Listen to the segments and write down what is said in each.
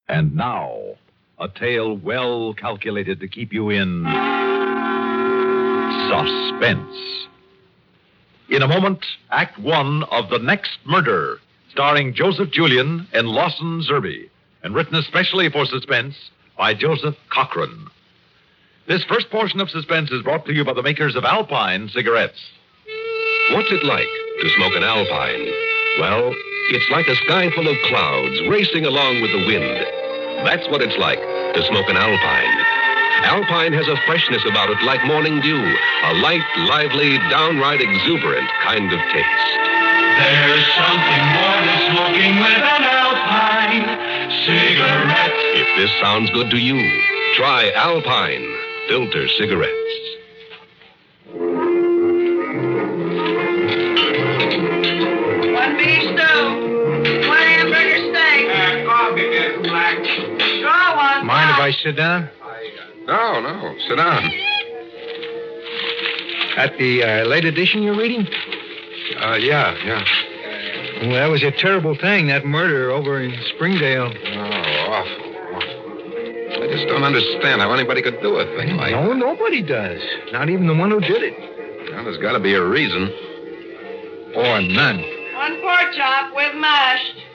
And now, a tale well calculated to keep you in suspense. In a moment, Act One of The Next Murder, starring Joseph Julian and Lawson Zerbe, and written especially for Suspense by Joseph Cochran. This first portion of Suspense is brought to you by the makers of Alpine cigarettes. What's it like to smoke an Alpine? Well, it's like a sky full of clouds racing along with the wind. That's what it's like to smoke an Alpine. Alpine has a freshness about it like morning dew, a light, lively, downright exuberant kind of taste. There's something more to smoking with an Alpine cigarette. If this sounds good to you, try Alpine filter cigarettes. One beef stew, one hamburger steak. Coffee, Miss Black. Draw one. Mind if I sit down? No, sit down. At the late edition you're reading? Yeah. Well, that was a terrible thing, that murder over in Springdale. Oh, awful. I just don't understand how anybody could do a thing like that. No, nobody does. Not even the one who did it. Well, there's got to be a reason. Or none. One pork chop with mashed.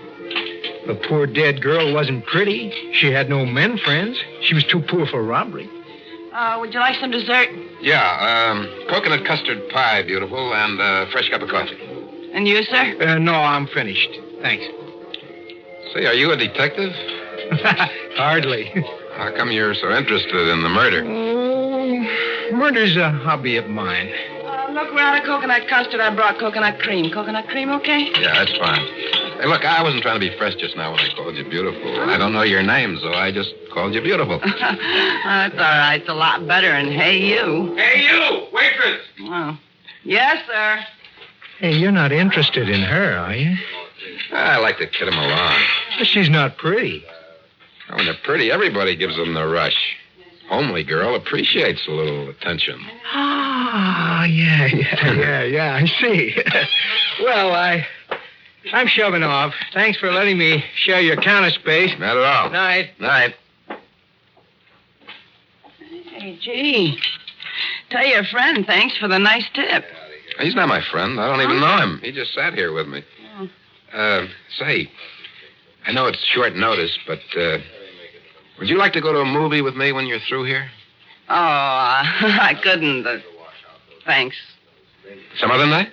The poor dead girl wasn't pretty. She had no men friends. She was too poor for robbery. Would you like some dessert? Yeah, coconut custard pie, beautiful, and a fresh cup of coffee. And you, sir? No, I'm finished. Thanks. Say, are you a detective? Hardly. How come you're so interested in the murder? Oh, murder's a hobby of mine. Look around at coconut custard. I brought coconut cream. Coconut cream, okay? Yeah, that's fine. Hey, look, I wasn't trying to be fresh just now when I called you beautiful. I don't know your name, so I just called you beautiful. That's all right. It's a lot better than hey, you. Hey, you, waitress. Oh. Yes, sir. Hey, you're not interested in her, are you? I like to kid him along. She's not pretty. When they're pretty, everybody gives them the rush. Homely girl appreciates a little attention. Ah, yeah, I see. Well, I'm shoving off. Thanks for letting me share your counter space. Not at all. Night. Night. Hey, gee. Tell your friend thanks for the nice tip. He's not my friend. I don't even know him. He just sat here with me. Say, I know it's short notice, but would you like to go to a movie with me when you're through here? Oh, I couldn't. Thanks. Some other night?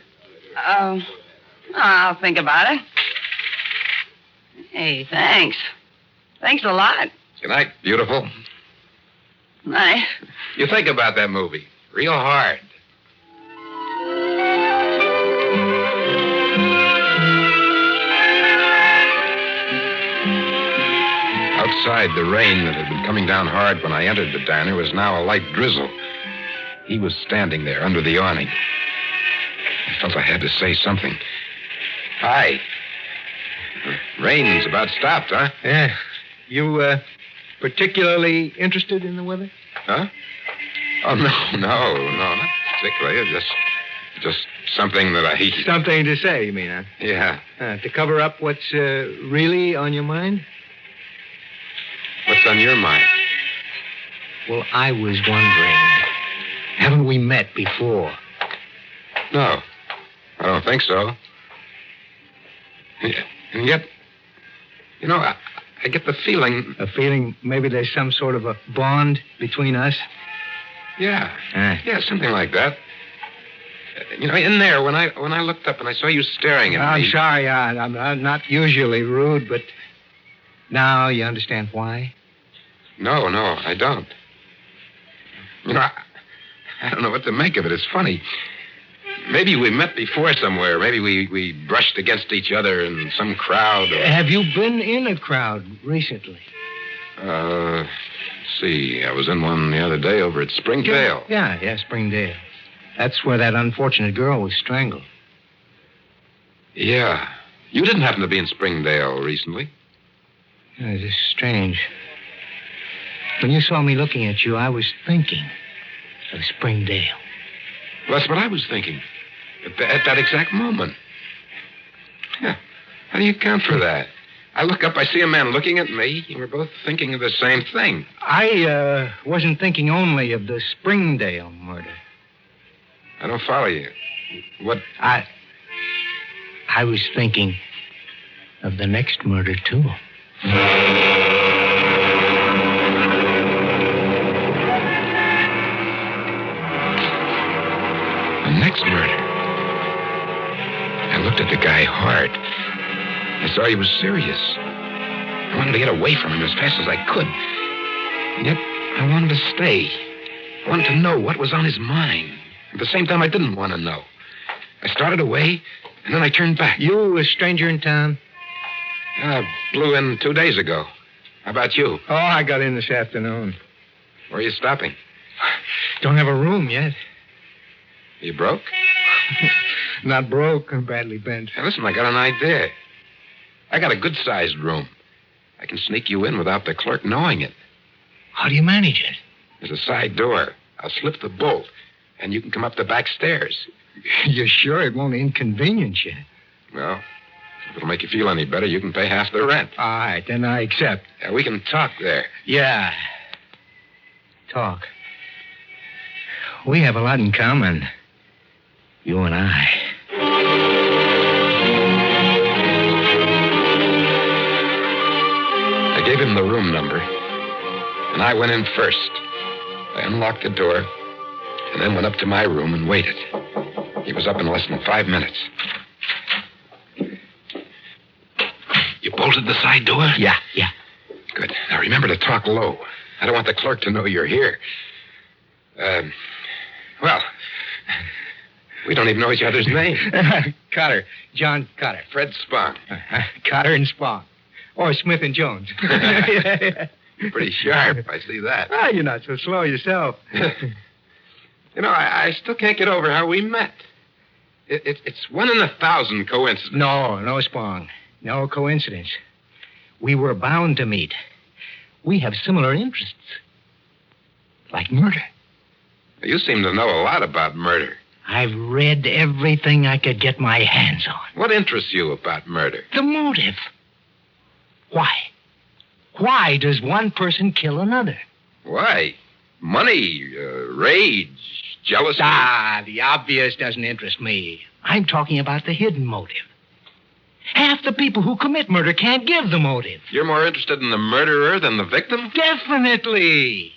I'll think about it. Hey, thanks. Thanks a lot. Good night, beautiful. Night. You think about that movie real hard. Outside, the rain that had been coming down hard when I entered the diner was now a light drizzle. He was standing there under the awning. I felt I had to say something. Hi. The rain's about stopped, huh? Yeah. You, particularly interested in the weather? Huh? Oh, no, not particularly. Just something that I... Something to say, you mean, huh? Yeah. To cover up what's really on your mind? What's on your mind? Well, I was wondering, haven't we met before? No, I don't think so. And yet, you know, I get the feeling... A feeling maybe there's some sort of a bond between us? Yeah. Yeah, something like that. You know, in there, when I looked up and I saw you staring at me... I'm sorry, I'm not usually rude, but now you understand why? No, I don't. You know, I don't know what to make of it. It's funny. Maybe we met before somewhere. Maybe we brushed against each other in some crowd. Or... Have you been in a crowd recently? Let's see. I was in one the other day over at Springdale. Yeah, Springdale. That's where that unfortunate girl was strangled. Yeah. You didn't happen to be in Springdale recently? Yeah, it's strange. When you saw me looking at you, I was thinking of Springdale. Well, that's what I was thinking. At that exact moment. Yeah. How do you account for that? I look up, I see a man looking at me. We're both thinking of the same thing. I wasn't thinking only of the Springdale murder. I don't follow you. What? I was thinking of the next murder, too. The next murder. I looked at the guy hard. I saw he was serious. I wanted to get away from him as fast as I could. And yet, I wanted to stay. I wanted to know what was on his mind. At the same time, I didn't want to know. I started away, and then I turned back. You a stranger in town? I blew in 2 days ago. How about you? Oh, I got in this afternoon. Where are you stopping? Don't have a room yet. You broke? Not broke, badly bent. Hey, listen, I got an idea. I got a good-sized room. I can sneak you in without the clerk knowing it. How do you manage it? There's a side door. I'll slip the bolt, and you can come up the back stairs. You're sure it won't inconvenience you? Well, if it'll make you feel any better, you can pay half the rent. All right, then I accept. Yeah, we can talk there. Yeah. Talk. We have a lot in common. You and I. I gave him the room number, and I went in first. I unlocked the door, and then went up to my room and waited. He was up in less than 5 minutes. You bolted the side door? Yeah. Good. Now remember to talk low. I don't want the clerk to know you're here. Well, we don't even know each other's names. Cotter. John Cotter. Fred Spung. Cotter and Spung. Or Smith and Jones. You're pretty sharp. I see that. Ah, you're not so slow yourself. You know, I still can't get over how we met. It's 1 in 1,000 coincidence. No, Spung. No coincidence. We were bound to meet. We have similar interests. Like murder. You seem to know a lot about murder. I've read everything I could get my hands on. What interests you about murder? The motive. Why? Why does one person kill another? Why? Money, rage, jealousy. The obvious doesn't interest me. I'm talking about the hidden motive. Half the people who commit murder can't give the motive. You're more interested in the murderer than the victim? Definitely.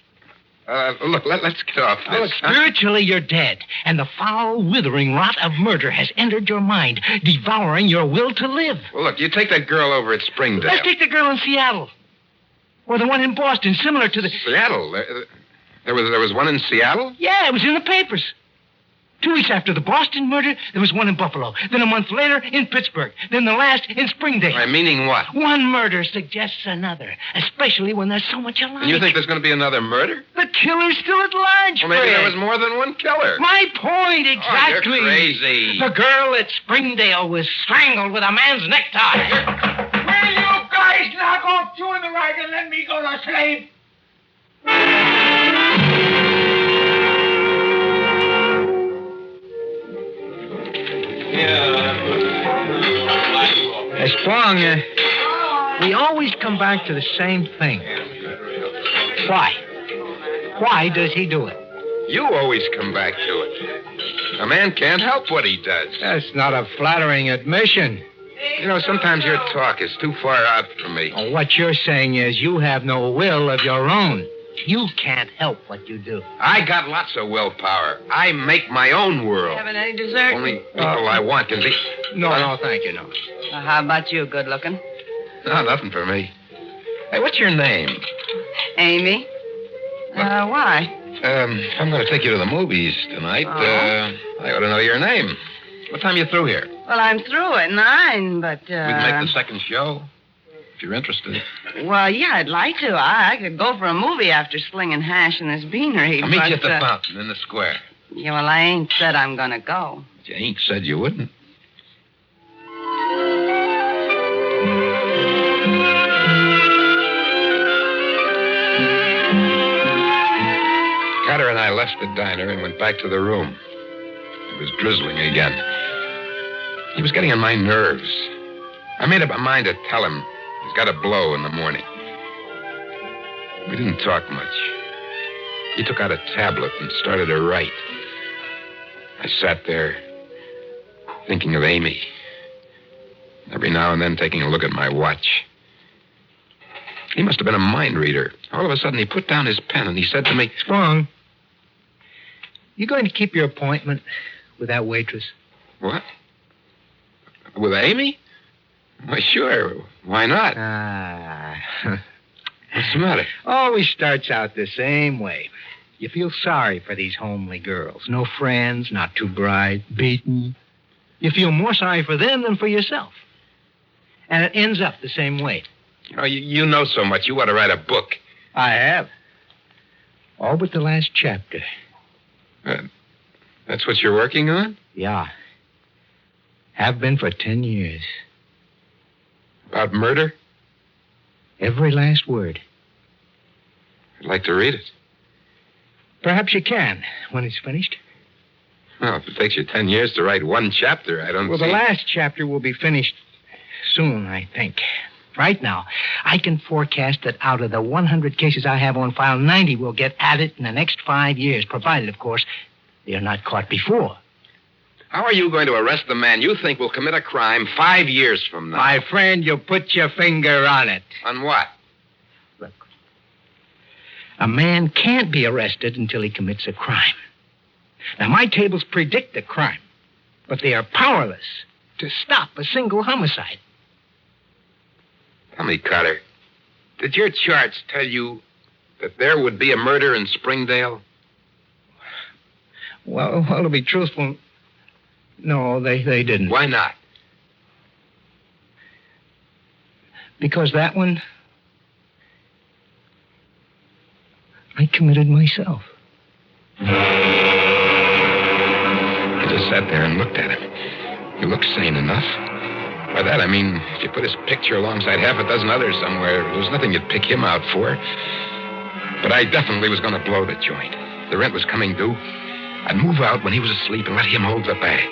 Look, let's get off this. Look, spiritually, you're dead, and the foul, withering rot of murder has entered your mind, devouring your will to live. Well, look, you take that girl over at Springdale. Let's take the girl in Seattle. Or the one in Boston, similar to the... Seattle? There was one in Seattle? Yeah, it was in the papers. 2 weeks after the Boston murder, there was one in Buffalo. Then a month later, in Pittsburgh. Then the last in Springdale. Meaning what? One murder suggests another, especially when there's so much alike. And you think there's going to be another murder? The killer's still at large, Well, maybe Fred. there was more than one killer. My point, exactly. Oh, you're crazy. The girl at Springdale was strangled with a man's necktie. Will you guys knock off chewing the rag and let me go to sleep? Spung, we always come back to the same thing. Why? Why does he do it? You always come back to it. A man can't help what he does. That's not a flattering admission. You know, sometimes your talk is too far out for me. What you're saying is you have no will of your own. You can't help what you do. I got lots of willpower. I make my own world. Having any dessert? Only people I want can be... No, thank you, no. Well, how about you, good looking? No, nothing for me. Hey, what's your name? Amy? Why? If I'm going to take you to the movies tonight, I ought to know your name. What time you through here? Well, I'm through at 9, but, We can make the second show, if you're interested. Well, yeah, I'd like to. I could go for a movie after slinging hash in this beanery. I'll meet but, you at the fountain in the square. Yeah, well, I ain't said I'm gonna go. You ain't said you wouldn't. Cotter and I left the diner and went back to the room. It was drizzling again. He was getting on my nerves. I made up my mind to tell him. His got a blow in the morning. We didn't talk much. He took out a tablet and started to write. I sat there thinking of Amy. Every now and then taking a look at my watch. He must have been a mind reader. All of a sudden, he put down his pen and he said to me, Spung, you going to keep your appointment with that waitress? What? With Amy? Why, sure. Why not? What's the matter? Always starts out the same way. You feel sorry for these homely girls. No friends, not too bright, beaten. You feel more sorry for them than for yourself. And it ends up the same way. Oh, you know so much. You ought to write a book. I have. All but the last chapter. That's what you're working on? Yeah. Have been for 10 years. About murder? Every last word. I'd like to read it. Perhaps you can, when it's finished. Well, if it takes you 10 years to write one chapter, I don't Well, see... the last chapter will be finished soon, I think. Right now, I can forecast that out of the 100 cases I have on file, 90 will get at it in the next 5 years, provided, of course, they're not caught before. How are you going to arrest the man you think will commit a crime 5 years from now? My friend, you put your finger on it. On what? Look, a man can't be arrested until he commits a crime. Now, my tables predict a crime, but they are powerless to stop a single homicide. Tell me, Cotter, did your charts tell you that there would be a murder in Springdale? Well, to be truthful, no, they didn't. Why not? Because that one, I committed myself. I just sat there and looked at him. He looked sane enough. By that, I mean, if you put his picture alongside half a dozen others somewhere, there was nothing you'd pick him out for. But I definitely was going to blow the joint. The rent was coming due. I'd move out when he was asleep and let him hold the bag.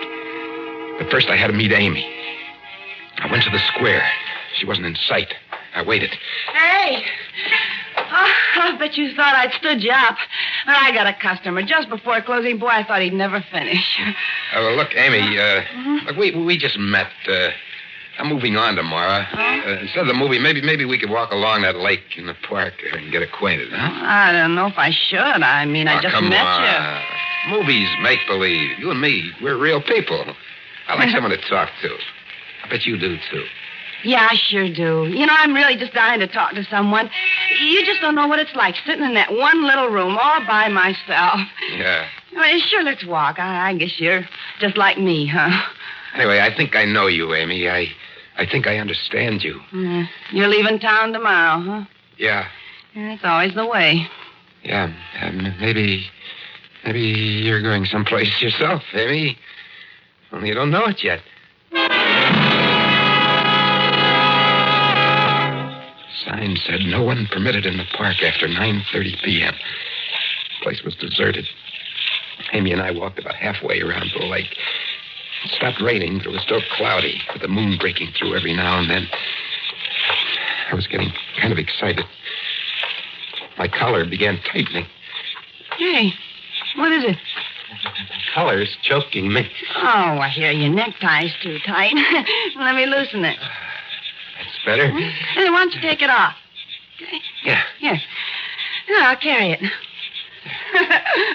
But first, I had to meet Amy. I went to the square. She wasn't in sight. I waited. Hey! Oh, I bet you thought I'd stood you up. I got a customer just before closing. Boy, I thought he'd never finish. Well, look, Amy, look, we just met. I'm moving on tomorrow. Instead of the movie, maybe we could walk along that lake in the park and get acquainted, huh? I don't know if I should. I mean, I just come met on. you. Movies, make-believe. You and me, we're real people. I like someone to talk to. I bet you do, too. Yeah, I sure do. You know, I'm really just dying to talk to someone. You just don't know what it's like sitting in that one little room all by myself. Yeah. Well, sure, let's walk. I guess you're just like me, huh? Anyway, I think I know you, Amy. I think I understand you. You're leaving town tomorrow, huh? Yeah. That's always the way. Yeah. Maybe you're going someplace yourself, Amy. Only you don't know it yet. Sign said no one permitted in the park after 9:30 p.m. The place was deserted. Amy and I walked about halfway around the lake. It stopped raining, but it was still cloudy, with the moon breaking through every now and then. I was getting kind of excited. My collar began tightening. Hey, what is it? The collar's choking me. Oh, I hear your necktie's too tight. Let me loosen it. That's better. Hey, why don't you take it off? Okay. Yeah. Here. I'll carry it.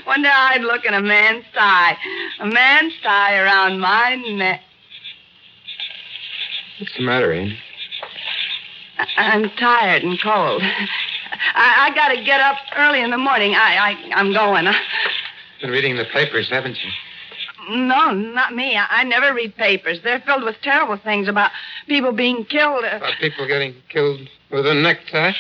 Wonder how I'd look in a man's tie. A man's tie around my neck. What's the matter, Amy? I'm tired and cold. I got to get up early in the morning. I'm going. Been reading the papers, haven't you? No, not me. I never read papers. They're filled with terrible things about people being killed. About people getting killed with a necktie?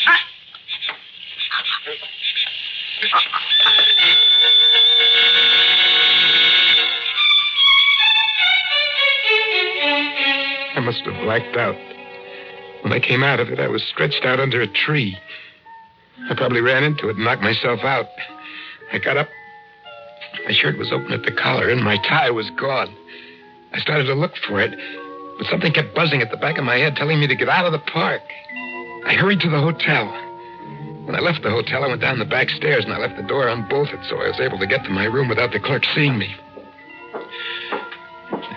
I must have blacked out. When I came out of it, I was stretched out under a tree. I probably ran into it and knocked myself out. I got up. My shirt was open at the collar, and my tie was gone. I started to look for it, but something kept buzzing at the back of my head, telling me to get out of the park. I hurried to the hotel. When I left the hotel, I went down the back stairs, and I left the door unbolted, so I was able to get to my room without the clerk seeing me.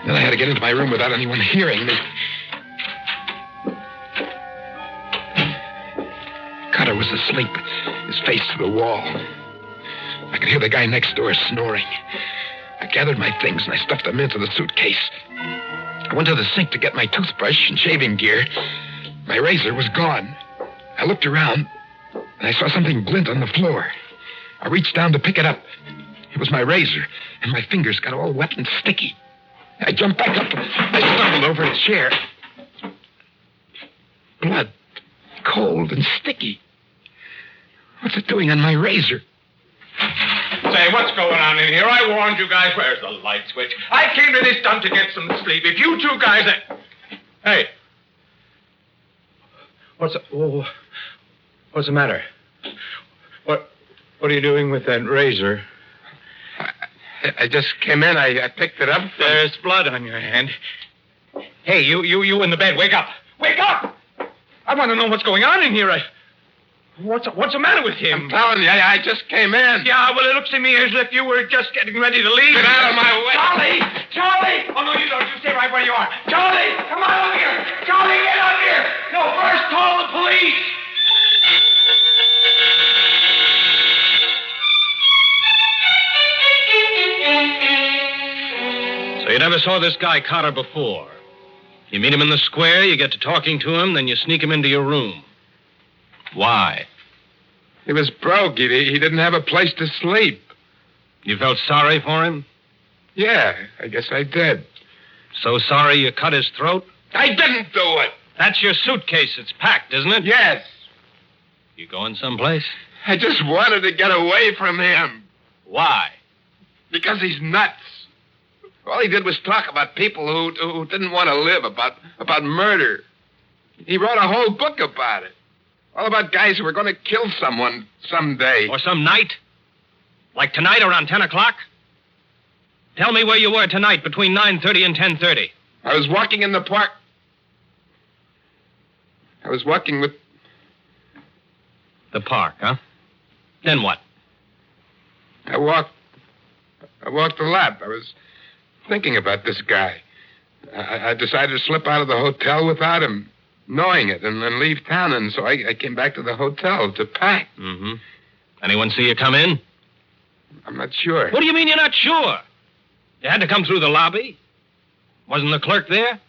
Then I had to get into my room without anyone hearing me. Cotter was asleep, his face to the wall. I could hear the guy next door snoring. I gathered my things, and I stuffed them into the suitcase. I went to the sink to get my toothbrush and shaving gear. My razor was gone. I looked around, and I saw something glint on the floor. I reached down to pick it up. It was my razor, and my fingers got all wet and sticky. I jumped back up. I stumbled over a chair. Blood, cold and sticky. What's it doing on my razor? Say, what's going on in here? I warned you guys. Where's the light switch? I came to this dump to get some sleep. If you two guys... Hey. What's the matter? What are you doing with that razor? I just came in. I picked it up. There's blood on your hand. Hey, you in the bed. Wake up. Wake up! I want to know what's going on in here. What's the matter with him? I'm telling you, I just came in. Yeah, well, it looks to me as if you were just getting ready to leave. Get out of my way. Charlie! Oh, no, you don't. You stay right where you are. Charlie, come on over here. Charlie, get out here. No, first call the police. So you never saw this guy Cotter before. You meet him in the square, you get to talking to him, then you sneak him into your room. Why? He was broke. He didn't have a place to sleep. You felt sorry for him? Yeah, I guess I did. So sorry you cut his throat? I didn't do it. That's your suitcase. It's packed, isn't it? Yes. You going someplace? I just wanted to get away from him. Why? Because he's nuts. All he did was talk about people who didn't want to live, about murder. He wrote a whole book about it. All about guys who were going to kill someone someday. Or some night? Like tonight around 10 o'clock? Tell me where you were tonight between 9:30 and 10:30. I was walking in the park. I was walking with... The park, huh? Then what? I walked a lot. I was thinking about this guy. I decided to slip out of the hotel without him knowing it and then leave town, and so I came back to the hotel to pack. Mm-hmm. Anyone see you come in? I'm not sure. What do you mean you're not sure? You had to come through the lobby. Wasn't the clerk there?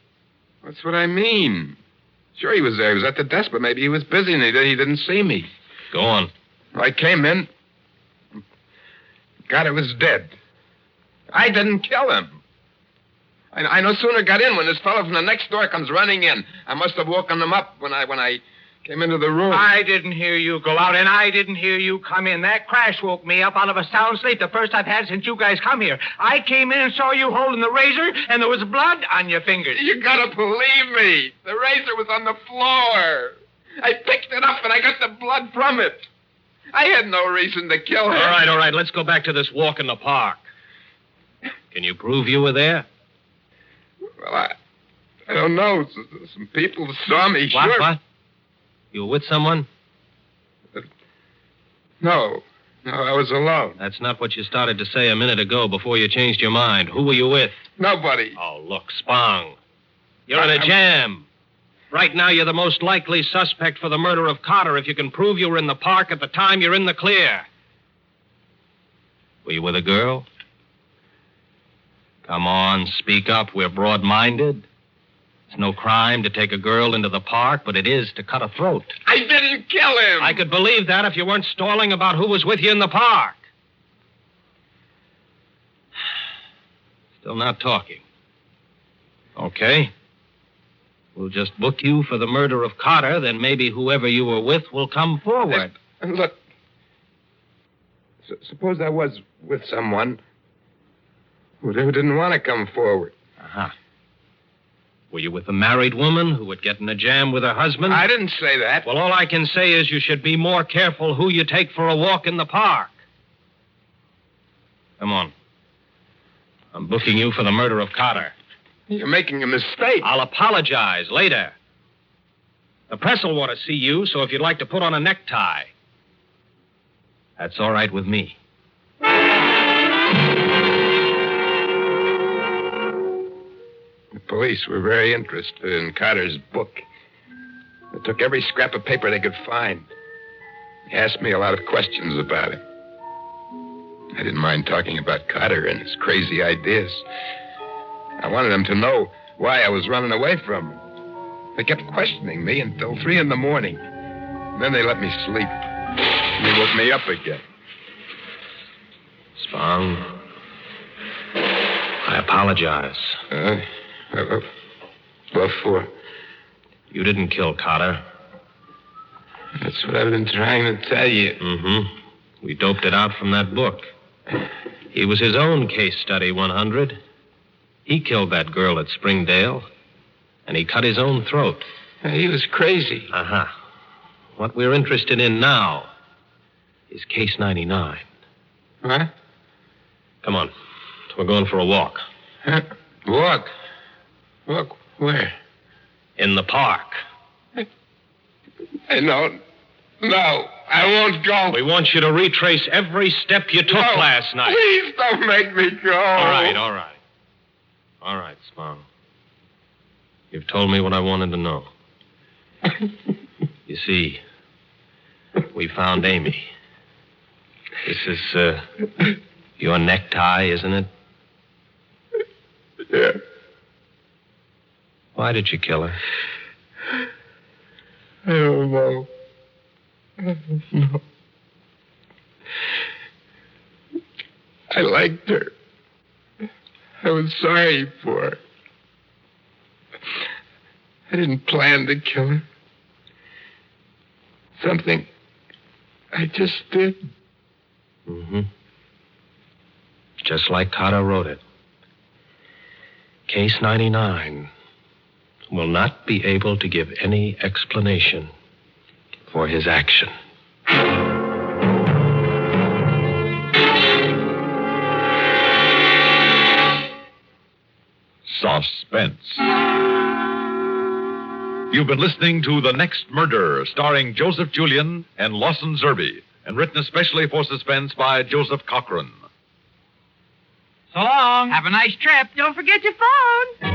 That's what I mean. Sure, he was there. He was at the desk, but maybe he was busy and he didn't see me. Go on. I came in. Cotter was dead. I didn't kill him. I no sooner got in when this fellow from the next door comes running in. I must have woken him up when I came into the room. I didn't hear you go out, and I didn't hear you come in. That crash woke me up out of a sound sleep, the first I've had since you guys come here. I came in and saw you holding the razor, and there was blood on your fingers. You gotta believe me. The razor was on the floor. I picked it up, and I got the blood from it. I had no reason to kill him. All right. Let's go back to this walk in the park. Can you prove you were there? Well, I don't know. Some people saw me, sure. What? You were with someone? No, I was alone. That's not what you started to say a minute ago before you changed your mind. Who were you with? Nobody. Oh, look, Spung. You're in a jam. Right now, you're the most likely suspect for the murder of Cotter if you can prove you were in the park at the time you're in the clear. Were you with a girl? Come on, speak up. We're broad-minded. It's no crime to take a girl into the park, but it is to cut a throat. I didn't kill him. I could believe that if you weren't stalling about who was with you in the park. Still not talking. Okay. We'll just book you for the murder of Cotter, then maybe whoever you were with will come forward. Look, suppose I was with someone who didn't want to come forward. Uh-huh. Were you with a married woman who would get in a jam with her husband? I didn't say that. Well, all I can say is you should be more careful who you take for a walk in the park. Come on. I'm booking you for the murder of Cotter. You're making a mistake. I'll apologize later. The press will want to see you, so if you'd like to put on a necktie, that's all right with me. The police were very interested in Cotter's book. They took every scrap of paper they could find. They asked me a lot of questions about it. I didn't mind talking about Cotter and his crazy ideas. I wanted them to know why I was running away from him. They kept questioning me until 3 in the morning. Then they let me sleep. They woke me up again. Spung, I apologize. What for? You didn't kill Cotter. That's what I've been trying to tell you. Mm-hmm. We doped it out from that book. He was his own case study 100. He killed that girl at Springdale, and he cut his own throat. He was crazy. Uh-huh. What we're interested in now is case 99. What? Come on. We're going for a walk. Walk? Walk where? In the park. No, I won't go. We want you to retrace every step you took last night. Please don't make me go. All right. All right, Spung. You've told me what I wanted to know. You see, we found Amy. This is, your necktie, isn't it? Yeah. Why did you kill her? I don't know. No. I liked her. I was sorry for her. I didn't plan to kill her. Something I just did. Mm-hmm. Just like Cotter wrote it. Case 99 will not be able to give any explanation for his action. Suspense. You've been listening to The Next Murder, starring Joseph Julian and Lawson Zerbe, and written especially for Suspense by Joseph Cochran. So long. Have a nice trip. Don't forget your phone.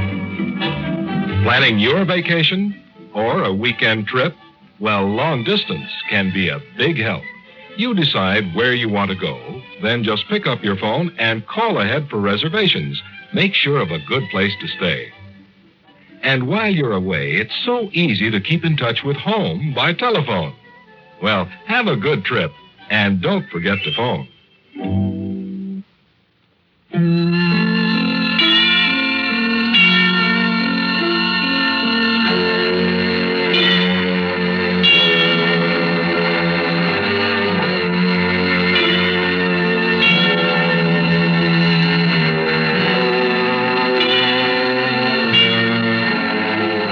Planning your vacation or a weekend trip? Well, long distance can be a big help. You decide where you want to go, then just pick up your phone and call ahead for reservations. Make sure of a good place to stay. And while you're away, it's so easy to keep in touch with home by telephone. Well, have a good trip, and don't forget to phone.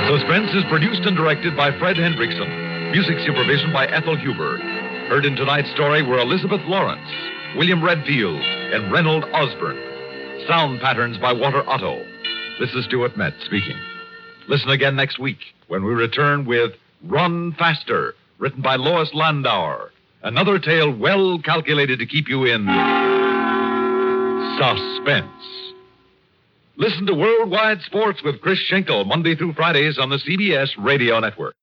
Suspense is produced and directed by Fred Hendrickson. Music supervision by Ethel Huber. Heard in tonight's story were Elizabeth Lawrence, William Redfield, and Reynold Osborne. Sound patterns by Walter Otto. This is Stuart Metz speaking. Listen again next week when we return with Run Faster, written by Lois Landauer. Another tale well calculated to keep you in suspense. Listen to Worldwide Sports with Chris Schenkel Monday through Fridays on the CBS Radio Network.